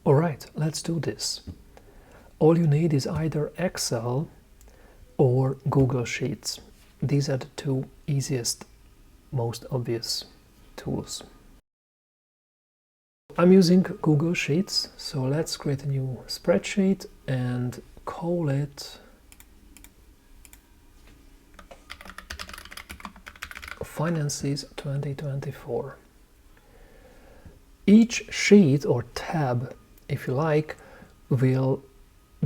Alright, let's do this. All you need is either Excel or Google Sheets. These are the two easiest, most obvious tools. I'm using Google Sheets, so let's create a new spreadsheet and call it Finances 2024. Each sheet or tab, if you like, will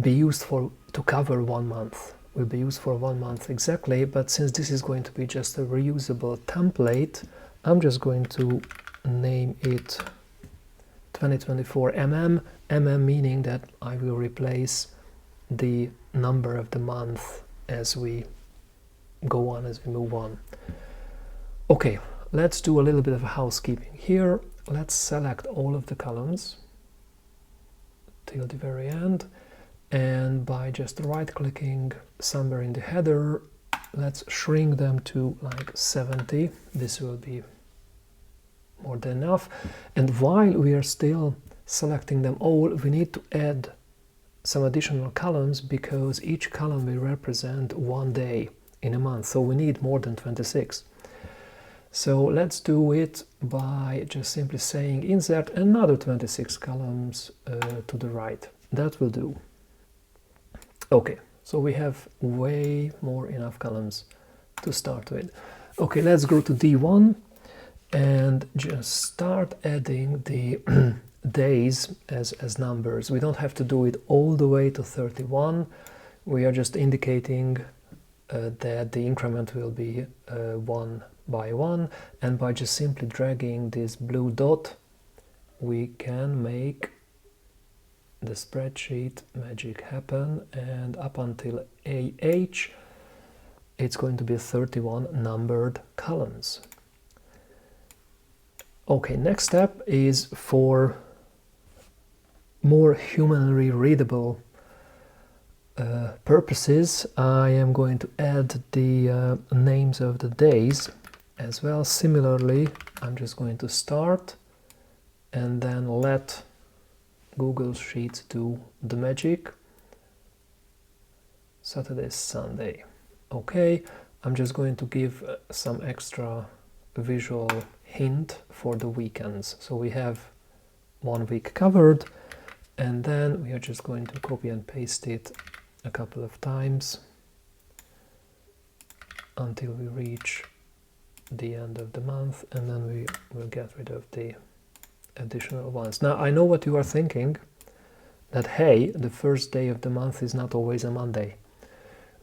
be used to cover 1 month. Will be used for 1 month exactly, but since this is going to be just a reusable template, I'm just going to name it 2024 MM meaning that I will replace the number of the month as we go on, as we move on. Okay, let's do a little bit of housekeeping here. Let's select all of the columns till the very end, and by just right-clicking somewhere in the header, let's shrink them to like 70. This will be more than enough. And while we are still selecting them all, we need to add some additional columns because each column will represent 1 day in a month, so we need more than 26. So let's do it by just simply saying insert another 26 columns to the right. That will do. Okay, so we have way more enough columns to start with. Okay, let's go to D1 and just start adding the days as numbers. We don't have to do it all the way to 31. We are just indicating that the increment will be 1 by 1, and by just simply dragging this blue dot we can make the spreadsheet magic happen, and up until AH it's going to be 31 numbered columns. Okay, next step is for more humanly readable purposes. I am going to add the names of the days as well. Similarly, I'm just going to start and then let Google Sheets do the magic. Saturday, Sunday. Okay, I'm just going to give some extra visual hint for the weekends. So we have 1 week covered, and then we are just going to copy and paste it a couple of times until we reach the end of the month, and then we will get rid of the additional ones. Now I know what you are thinking, that hey, the first day of the month is not always a Monday.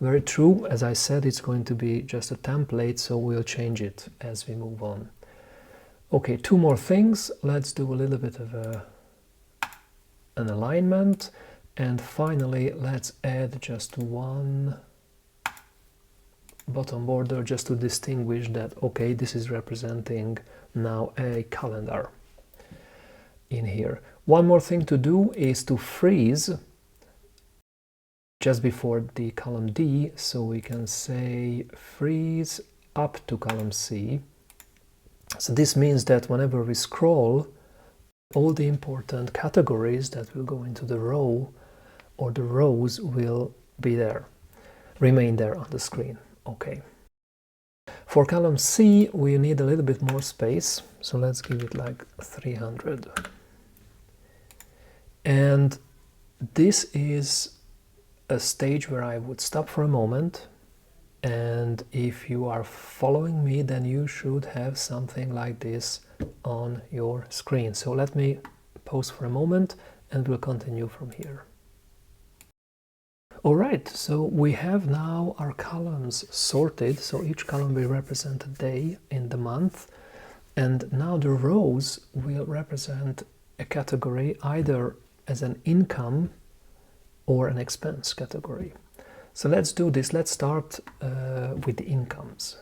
Very true. As I said, it's going to be just a template, so we'll change it as we move on. Okay, 2 more things. Let's do a little bit of an alignment, and finally let's add just 1 bottom border just to distinguish that, okay, this is representing now a calendar in here. One more thing to do is to freeze just before the column D, so we can say freeze up to column C. So this means that whenever we scroll, all the important categories that will go into the row or the rows will be there, remain there on the screen. Okay. For column C, we need a little bit more space, so let's give it like 300. And this is a stage where I would stop for a moment, and if you are following me, then you should have something like this on your screen. So let me pause for a moment and we'll continue from here. Alright, so we have now our columns sorted, so each column will represent a day in the month, and now the rows will represent a category either as an income or an expense category. So let's do this. Let's start with the incomes.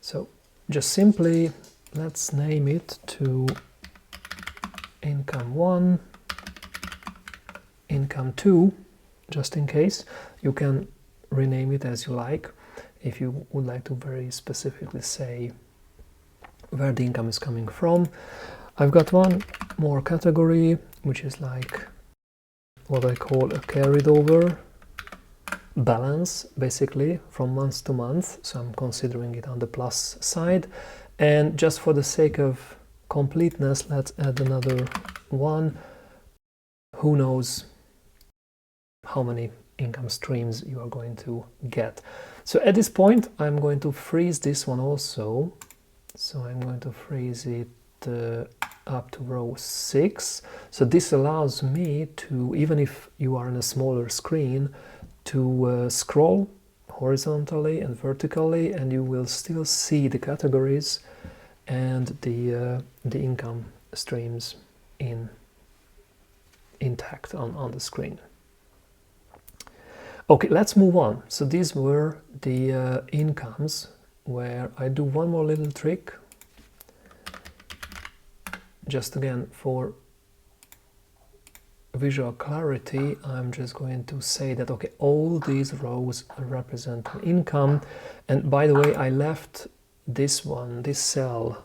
So just simply let's name it to income 1, income 2, just in case. You can rename it as you like if you would like to very specifically say where the income is coming from. I've got one more category, which is like what I call a carried over balance, basically from month to month. So I'm considering it on the plus side. And just for the sake of completeness, let's add another one. Who knows how many income streams you are going to get. So at this point, I'm going to freeze this one also. So I'm going to freeze it up to row 6. So this allows me to, even if you are on a smaller screen, to scroll horizontally and vertically, and you will still see the categories and the income streams intact on the screen. Okay, let's move on. So these were the incomes, where I do one more little trick. Just again, for visual clarity, I'm just going to say that, okay, all these rows represent an income. And by the way, I left this one, this cell,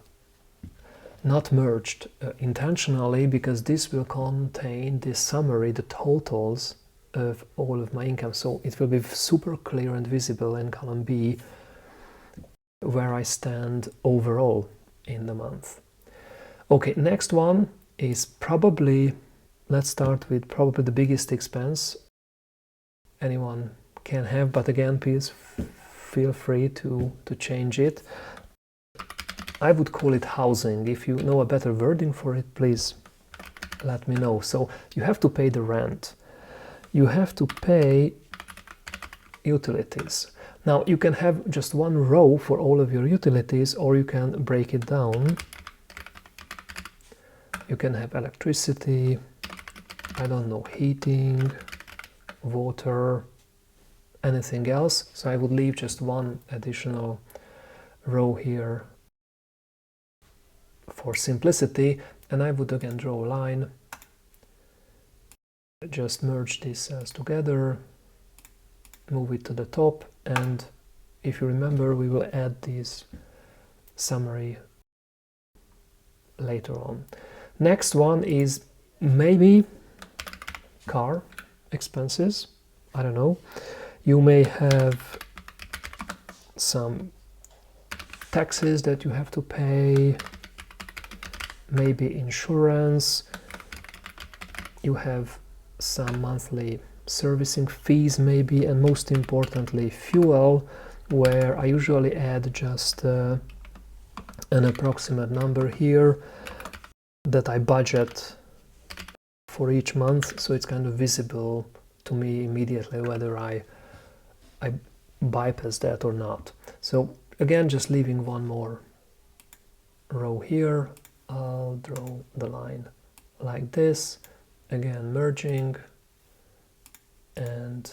not merged intentionally, because this will contain the summary, the totals of all of my income. So it will be super clear and visible in column B where I stand overall in the month. Okay, next one is probably, let's start with probably the biggest expense anyone can have, but again, please feel free to change it. I would call it housing. If you know a better wording for it, please let me know. So you have to pay the rent. You have to pay utilities. Now you can have just one row for all of your utilities, or you can break it down. You can have electricity, I don't know, heating, water, anything else. So I would leave just one additional row here for simplicity, and I would again draw a line, just merge these cells together, move it to the top, and if you remember, we will add this summary later on. Next one is maybe car expenses. I don't know. You may have some taxes that you have to pay, maybe insurance. You have some monthly servicing fees maybe, and most importantly fuel, where I usually add just an approximate number here that I budget for each month, so it's kind of visible to me immediately whether I bypass that or not. So again, just leaving one more row here. I'll draw the line like this, again merging and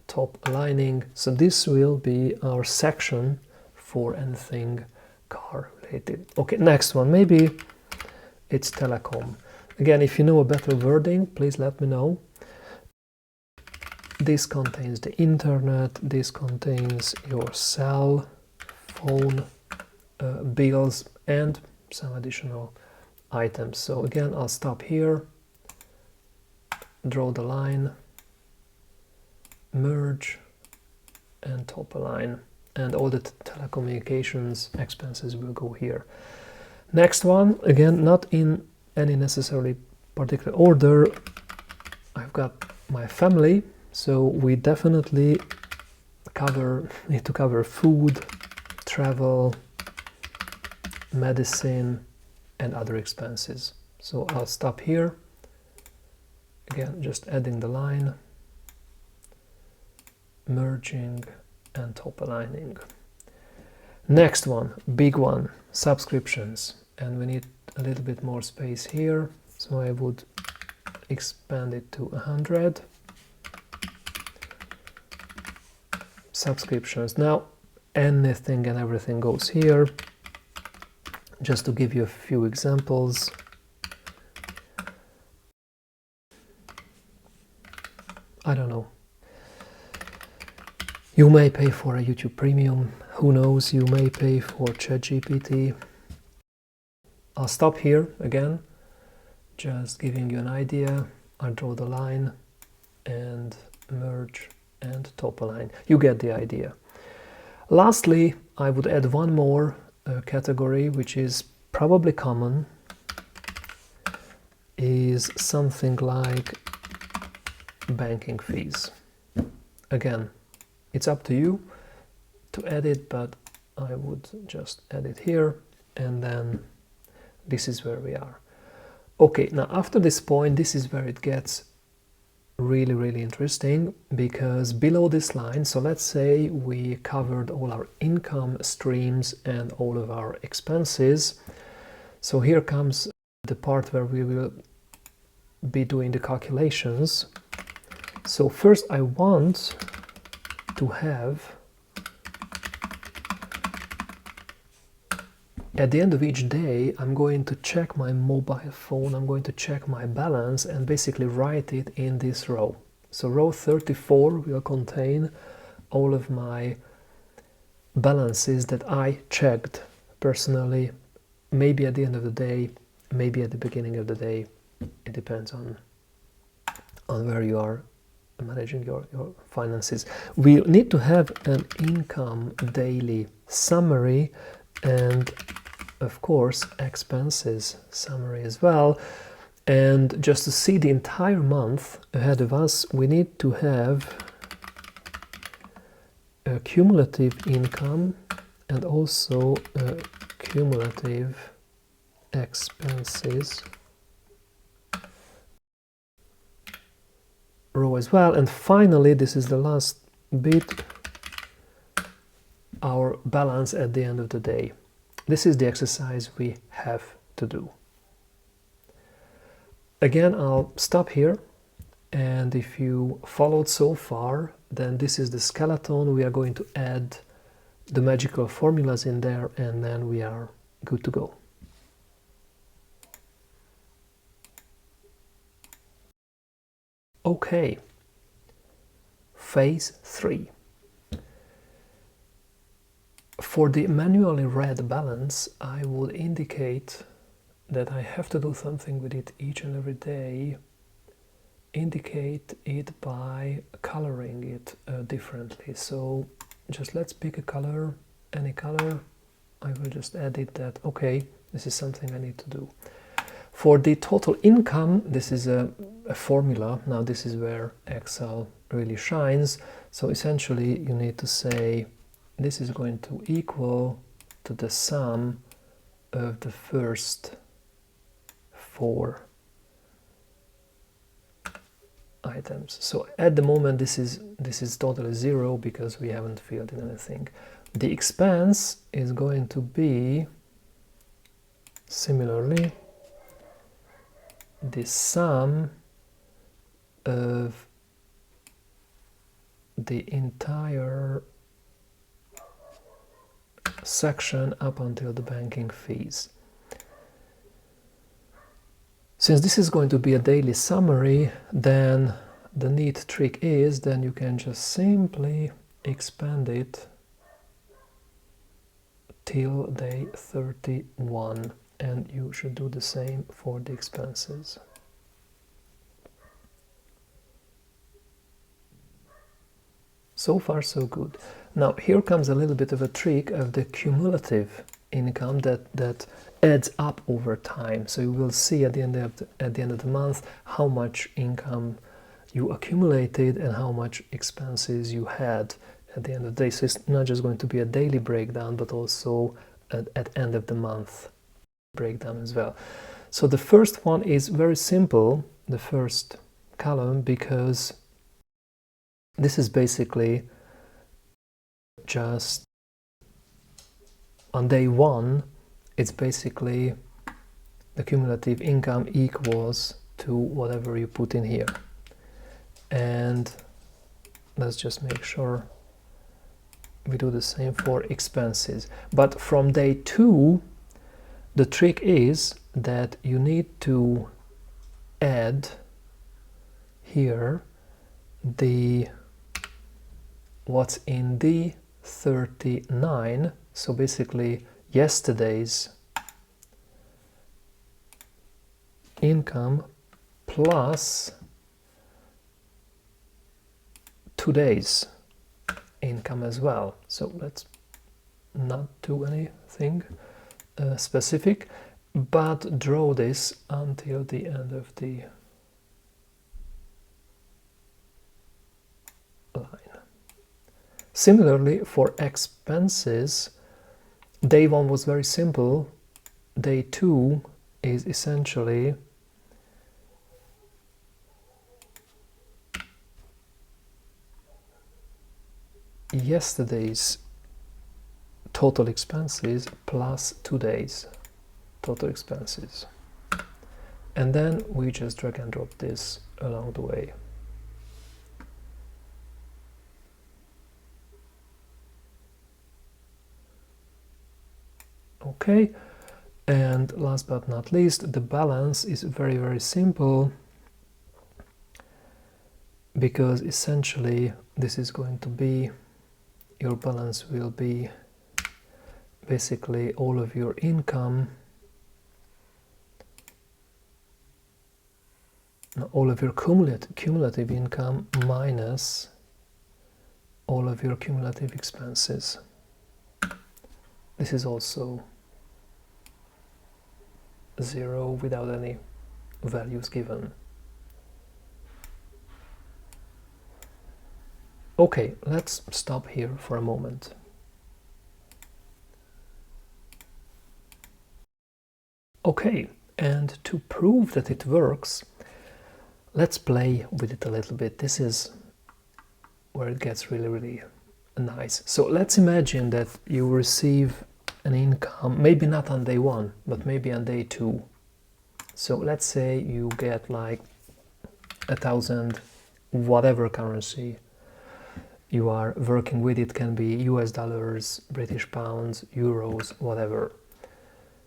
top aligning. So this will be our section for anything car related. Okay, next one, maybe it's telecom. Again, if you know a better wording, please let me know. This contains the internet, this contains your cell phone bills, and some additional items. So again, I'll stop here, draw the line, merge, and top align, and all the telecommunications expenses will go here. Next one, again, not in any necessarily particular order, I've got my family, so we definitely need to cover food, travel, medicine, and other expenses. So I'll stop here, again just adding the line, merging, and top aligning. Next one, big one, subscriptions, and we need a little bit more space here, so I would expand it to 100. Subscriptions. Now anything and everything goes here. Just to give you a few examples, I don't know, you may pay for a YouTube Premium, who knows, you may pay for ChatGPT. I'll stop here again, just giving you an idea. I draw the line and merge and top align. You get the idea. Lastly, I would add one more category, which is probably common, is something like banking fees. Again, it's up to you to add it, but I would just add it here, and then this is where we are. Okay, now after this point, this is where it gets really interesting, because below this line, so let's say we covered all our income streams and all of our expenses. So here comes the part where we will be doing the calculations. So first I want to have, at the end of each day, I'm going to check my mobile phone, I'm going to check my balance and basically write it in this row. So row 34 will contain all of my balances that I checked personally, maybe at the end of the day, maybe at the beginning of the day. It depends on where you are managing your finances. We need to have an income daily summary and of course expenses summary as well. And just to see the entire month ahead of us, we need to have a cumulative income and also a cumulative expenses row as well. And finally, this is the last bit, our balance at the end of the day. This is the exercise we have to do. Again, I'll stop here, and if you followed so far, then this is the skeleton. We are going to add the magical formulas in there, and then we are good to go. Okay, phase 3. For the manually read balance, I would indicate that I have to do something with it each and every day. Indicate it by coloring it differently. So just let's pick a color, any color. I will just edit that. Okay, this is something I need to do. For the total income, this is a formula. Now this is where Excel really shines. So essentially you need to say this is going to equal to the sum of the first 4 items. So at the moment this is totally 0 because we haven't filled in anything. The expense is going to be similarly the sum of the entire section up until the banking fees. Since this is going to be a daily summary, then the neat trick is then you can just simply expand it till day 31, and you should do the same for the expenses. So far so good. Now here comes a little bit of a trick of the cumulative income that adds up over time. So you will see at the end of the month how much income you accumulated and how much expenses you had at the end of the day. So it's not just going to be a daily breakdown, but also at end of the month breakdown as well. So the first one is very simple, the first column, because this is basically just on day 1, it's basically the cumulative income equals to whatever you put in here. And let's just make sure we do the same for expenses. But from day 2, the trick is that you need to add here the what's in the 39, so basically yesterday's income plus today's income as well. So let's not do anything specific, but draw this until the end of the line. Similarly, for expenses, day 1 was very simple. Day 2 is essentially yesterday's total expenses plus today's total expenses. And then we just drag and drop this along the way. Okay, and last but not least, the balance is very, very simple, because essentially this is going to be, your balance will be basically all of your income, all of your cumulative income minus all of your cumulative expenses. This is also 0 without any values given. Okay, let's stop here for a moment. Okay, and to prove that it works, let's play with it a little bit. This is where it gets really, really nice. So let's imagine that you receive an income, maybe not on day 1, but maybe on day 2. So let's say you get like 1,000, whatever currency you are working with. It can be US dollars, British pounds, euros, whatever.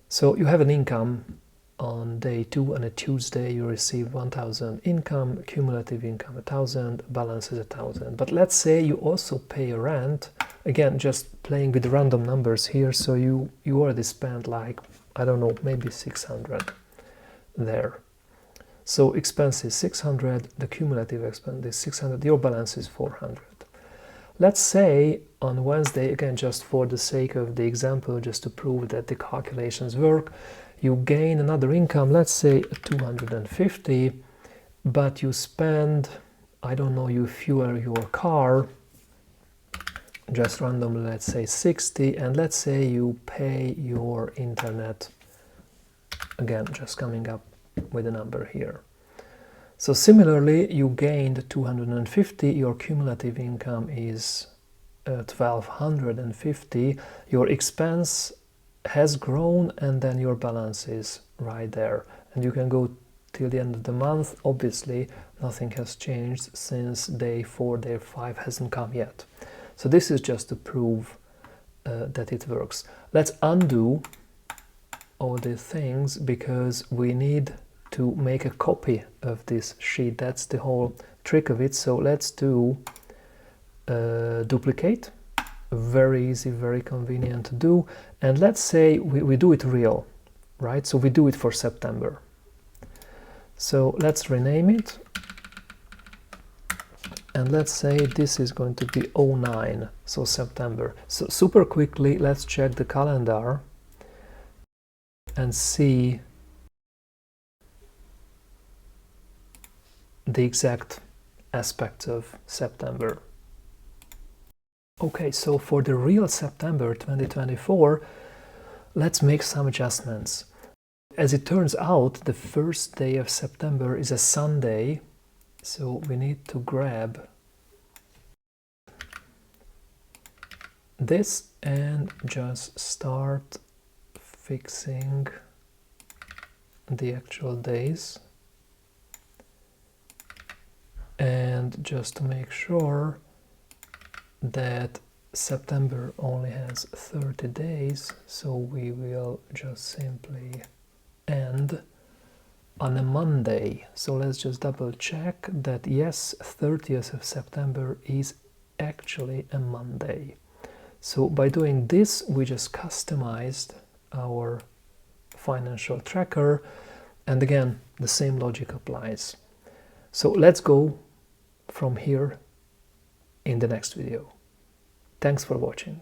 So you have an income on day 2, on a Tuesday you receive 1,000 income, cumulative income 1,000, balance is 1,000. But let's say you also pay a rent, again just playing with random numbers here, so you already spent like, I don't know, maybe 600 there. So expenses 600, the cumulative expense is 600, your balance is 400. Let's say on Wednesday, again just for the sake of the example, just to prove that the calculations work, you gain another income, let's say 250, but you spend, I don't know, you fuel your car, just randomly, let's say 60, and let's say you pay your internet, again just coming up with a number here. So similarly, you gained 250, your cumulative income is 1,250, your expense has grown, and then your balance is right there. And you can go till the end of the month. Obviously, nothing has changed since day 4, day 5 hasn't come yet. So this is just to prove that it works. Let's undo all these things, because we need to make a copy of this sheet. That's the whole trick of it. So let's do duplicate. Very easy, very convenient to do. And let's say we do it real, right? So we do it for September. So let's rename it. And let's say this is going to be 09, so September. So super quickly, let's check the calendar and see the exact aspects of September. Okay, so for the real September 2024, let's make some adjustments. As it turns out, the first day of September is a Sunday, so we need to grab this and just start fixing the actual days. And just to make sure that September only has 30 days, so we will just simply end on a Monday. So let's just double check that yes, 30th of September is actually a Monday. So by doing this, we just customized our financial tracker, And again, the same logic applies. So let's go from here in the next video. Thanks for watching.